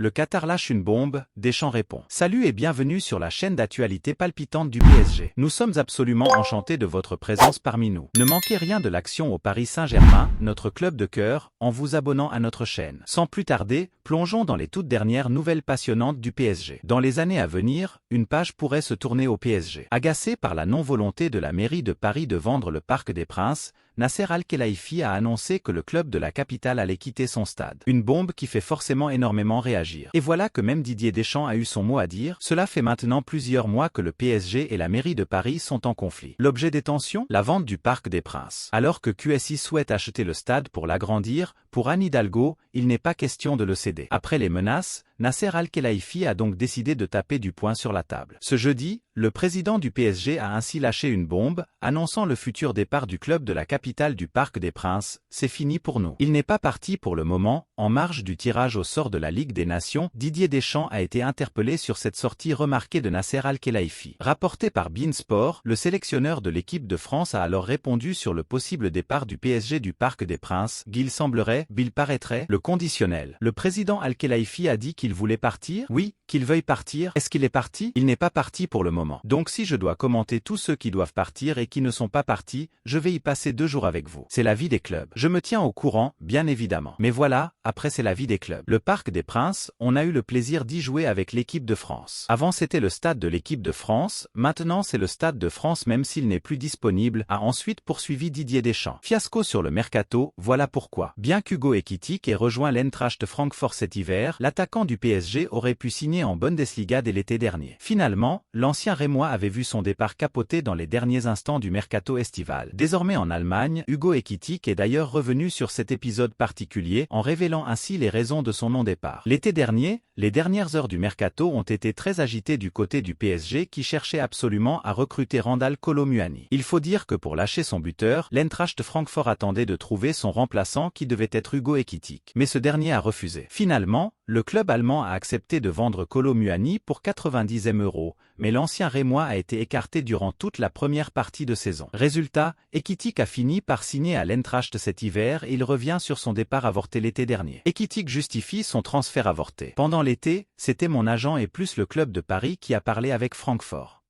Le Qatar lâche une bombe, Deschamps répond. Salut et bienvenue sur la chaîne d'actualité palpitante du PSG. Nous sommes absolument enchantés de votre présence parmi nous. Ne manquez rien de l'action au Paris Saint-Germain, notre club de cœur, en vous abonnant à notre chaîne. Sans plus tarder, plongeons dans les toutes dernières nouvelles passionnantes du PSG. Dans les années à venir, une page pourrait se tourner au PSG. Agacé par la non-volonté de la mairie de Paris de vendre le Parc des Princes, Nasser Al-Khelaifi a annoncé que le club de la capitale allait quitter son stade. Une bombe qui fait forcément énormément réagir. Et voilà que même Didier Deschamps a eu son mot à dire. Cela fait maintenant plusieurs mois que le PSG et la mairie de Paris sont en conflit. L'objet des tensions? La vente du Parc des Princes. Alors que QSI souhaite acheter le stade pour l'agrandir, pour Anne Hidalgo, il n'est pas question de le céder. Après les menaces, Nasser Al-Khelaifi a donc décidé de taper du poing sur la table. Ce jeudi, le président du PSG a ainsi lâché une bombe, annonçant le futur départ du club de la capitale du Parc des Princes. C'est fini pour nous. Il n'est pas parti pour le moment. En marge du tirage au sort de la Ligue des Nations, Didier Deschamps a été interpellé sur cette sortie remarquée de Nasser Al-Khelaifi. Rapporté par beIN Sport, le sélectionneur de l'équipe de France a alors répondu sur le possible départ du PSG du Parc des Princes. Qu'il semblerait, qu'il paraîtrait, le conditionnel. Le président Al-Khelaifi a dit qu'il voulait partir? Oui, qu'il veuille partir. Est-ce qu'il est parti? Il n'est pas parti pour le moment. Donc si je dois commenter tous ceux qui doivent partir et qui ne sont pas partis, je vais y passer 2 jours avec vous. C'est la vie des clubs. Je me tiens au courant, bien évidemment. Mais voilà, après c'est la vie des clubs. Le Parc des Princes, on a eu le plaisir d'y jouer avec l'équipe de France. Avant c'était le stade de l'équipe de France, maintenant c'est le stade de France même s'il n'est plus disponible, a ensuite poursuivi Didier Deschamps. Fiasco sur le mercato, voilà pourquoi. Bien qu'Hugo Ekitike ait rejoint l'Eintracht Francfort cet hiver, l'attaquant du PSG aurait pu signer en Bundesliga dès l'été dernier. Finalement, l'ancien Rémois avait vu son départ capoter dans les derniers instants du mercato estival. Désormais en Allemagne, Hugo Ekitike est d'ailleurs revenu sur cet épisode particulier en révélant ainsi les raisons de son non-départ. L'été dernier, les dernières heures du mercato ont été très agitées du côté du PSG qui cherchait absolument à recruter Randal Kolo Muani. Il faut dire que pour lâcher son buteur, l'Eintracht Francfort attendait de trouver son remplaçant qui devait être Hugo Ekitike. Mais ce dernier a refusé. Finalement, le club allemand a accepté de vendre Kolo Muani pour 90 000 €, mais l'ancien Rémois a été écarté durant toute la première partie de saison. Résultat, Ekitike a fini par signer à l'Eintracht cet hiver et il revient sur son départ avorté l'été dernier. Ekitike justifie son transfert avorté. Pendant l'été, c'était mon agent et plus le club de Paris qui a parlé avec Francfort.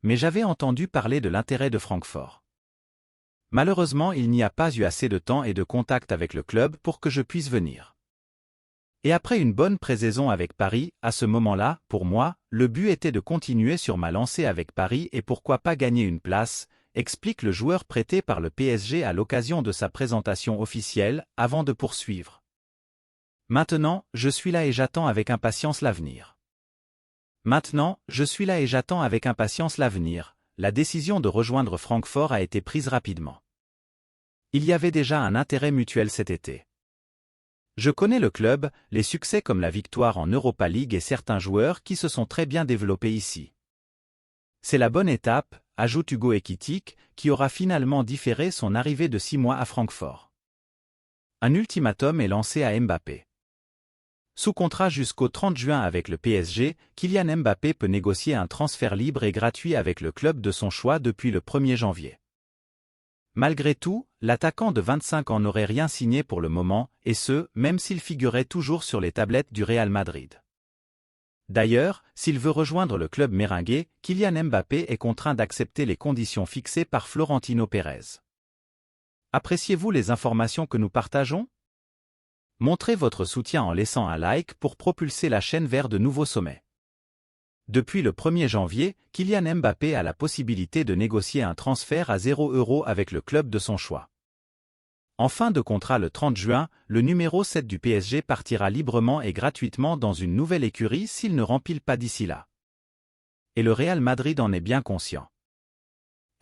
Mais j'avais entendu parler de l'intérêt de Francfort. Malheureusement, il n'y a pas eu assez de temps et de contact avec le club pour que je puisse venir. Et après une bonne pré-saison avec Paris, à ce moment-là, pour moi, le but était de continuer sur ma lancée avec Paris et pourquoi pas gagner une place, explique le joueur prêté par le PSG à l'occasion de sa présentation officielle, avant de poursuivre. Maintenant, je suis là et j'attends avec impatience l'avenir. Maintenant, je suis là et j'attends avec impatience l'avenir. La décision de rejoindre Francfort a été prise rapidement. Il y avait déjà un intérêt mutuel cet été. Je connais le club, les succès comme la victoire en Europa League et certains joueurs qui se sont très bien développés ici. C'est la bonne étape, ajoute Hugo Ekitike, qui aura finalement différé son arrivée de 6 mois à Francfort. Un ultimatum est lancé à Mbappé. Sous contrat jusqu'au 30 juin avec le PSG, Kylian Mbappé peut négocier un transfert libre et gratuit avec le club de son choix depuis le 1er janvier. Malgré tout, l'attaquant de 25 ans n'aurait rien signé pour le moment, et ce, même s'il figurait toujours sur les tablettes du Real Madrid. D'ailleurs, s'il veut rejoindre le club merengue, Kylian Mbappé est contraint d'accepter les conditions fixées par Florentino Pérez. Appréciez-vous les informations que nous partageons? Montrez votre soutien en laissant un like pour propulser la chaîne vers de nouveaux sommets. Depuis le 1er janvier, Kylian Mbappé a la possibilité de négocier un transfert à 0 € avec le club de son choix. En fin de contrat le 30 juin, le numéro 7 du PSG partira librement et gratuitement dans une nouvelle écurie s'il ne remplit pas d'ici là. Et le Real Madrid en est bien conscient.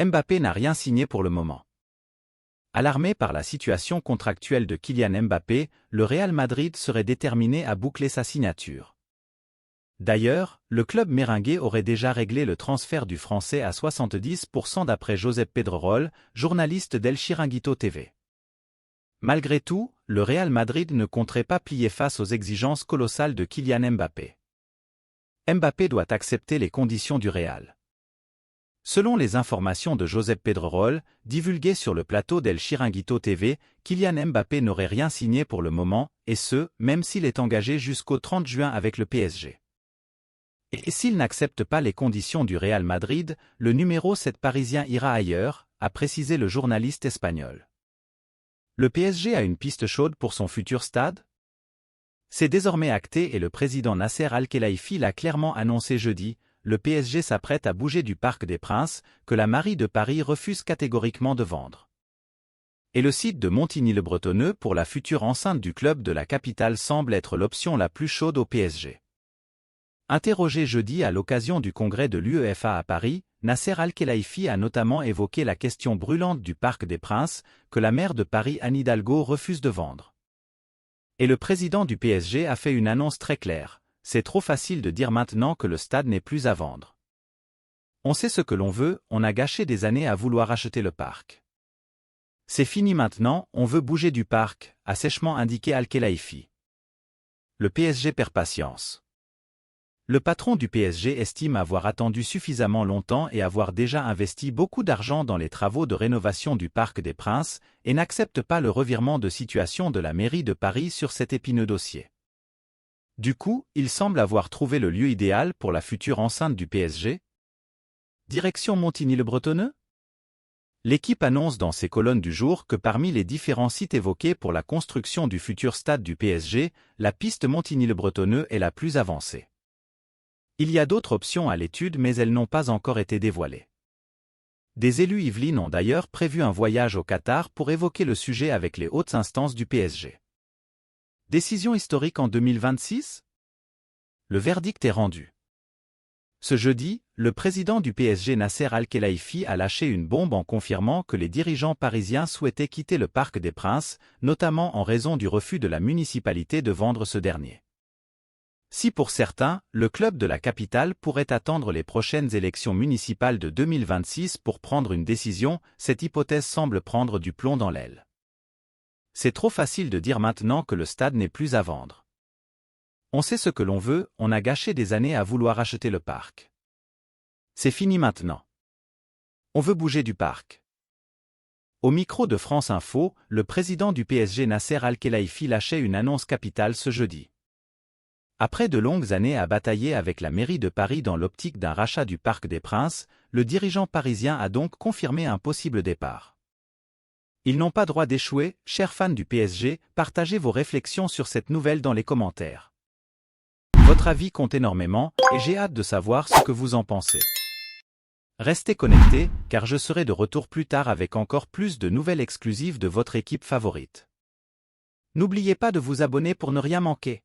Mbappé n'a rien signé pour le moment. Alarmé par la situation contractuelle de Kylian Mbappé, le Real Madrid serait déterminé à boucler sa signature. D'ailleurs, le club merengue aurait déjà réglé le transfert du Français à 70% d'après Josep Pedrerol, journaliste d'El Chiringuito TV. Malgré tout, le Real Madrid ne compterait pas plier face aux exigences colossales de Kylian Mbappé. Mbappé doit accepter les conditions du Real. Selon les informations de Josep Pedrerol, divulguées sur le plateau d'El Chiringuito TV, Kylian Mbappé n'aurait rien signé pour le moment, et ce, même s'il est engagé jusqu'au 30 juin avec le PSG. Et s'il n'accepte pas les conditions du Real Madrid, le numéro 7 parisien ira ailleurs, a précisé le journaliste espagnol. Le PSG a une piste chaude pour son futur stade? C'est désormais acté et le président Nasser Al-Khelaifi l'a clairement annoncé jeudi. Le PSG s'apprête à bouger du Parc des Princes, que la mairie de Paris refuse catégoriquement de vendre. Et le site de Montigny-le-Bretonneux pour la future enceinte du club de la capitale semble être l'option la plus chaude au PSG. Interrogé jeudi à l'occasion du congrès de l'UEFA à Paris, Nasser Al-Khelaifi a notamment évoqué la question brûlante du Parc des Princes, que la maire de Paris Anne Hidalgo refuse de vendre. Et le président du PSG a fait une annonce très claire. C'est trop facile de dire maintenant que le stade n'est plus à vendre. On sait ce que l'on veut, on a gâché des années à vouloir acheter le parc. C'est fini maintenant, on veut bouger du parc, a sèchement indiqué Al-Khelaifi. Le PSG perd patience. Le patron du PSG estime avoir attendu suffisamment longtemps et avoir déjà investi beaucoup d'argent dans les travaux de rénovation du Parc des Princes et n'accepte pas le revirement de situation de la mairie de Paris sur cet épineux dossier. Du coup, il semble avoir trouvé le lieu idéal pour la future enceinte du PSG. Direction Montigny-le-Bretonneux? L'équipe annonce dans ses colonnes du jour que parmi les différents sites évoqués pour la construction du futur stade du PSG, la piste Montigny-le-Bretonneux est la plus avancée. Il y a d'autres options à l'étude mais elles n'ont pas encore été dévoilées. Des élus yvelines ont d'ailleurs prévu un voyage au Qatar pour évoquer le sujet avec les hautes instances du PSG. Décision historique en 2026? Le verdict est rendu. Ce jeudi, le président du PSG Nasser Al-Khelaifi a lâché une bombe en confirmant que les dirigeants parisiens souhaitaient quitter le Parc des Princes, notamment en raison du refus de la municipalité de vendre ce dernier. Si pour certains, le club de la capitale pourrait attendre les prochaines élections municipales de 2026 pour prendre une décision, cette hypothèse semble prendre du plomb dans l'aile. C'est trop facile de dire maintenant que le stade n'est plus à vendre. On sait ce que l'on veut, on a gâché des années à vouloir acheter le parc. C'est fini maintenant. On veut bouger du parc. Au micro de France Info, le président du PSG Nasser Al-Khelaifi lâchait une annonce capitale ce jeudi. Après de longues années à batailler avec la mairie de Paris dans l'optique d'un rachat du Parc des Princes, le dirigeant parisien a donc confirmé un possible départ. Ils n'ont pas droit d'échouer, chers fans du PSG, partagez vos réflexions sur cette nouvelle dans les commentaires. Votre avis compte énormément, et j'ai hâte de savoir ce que vous en pensez. Restez connectés, car je serai de retour plus tard avec encore plus de nouvelles exclusives de votre équipe favorite. N'oubliez pas de vous abonner pour ne rien manquer.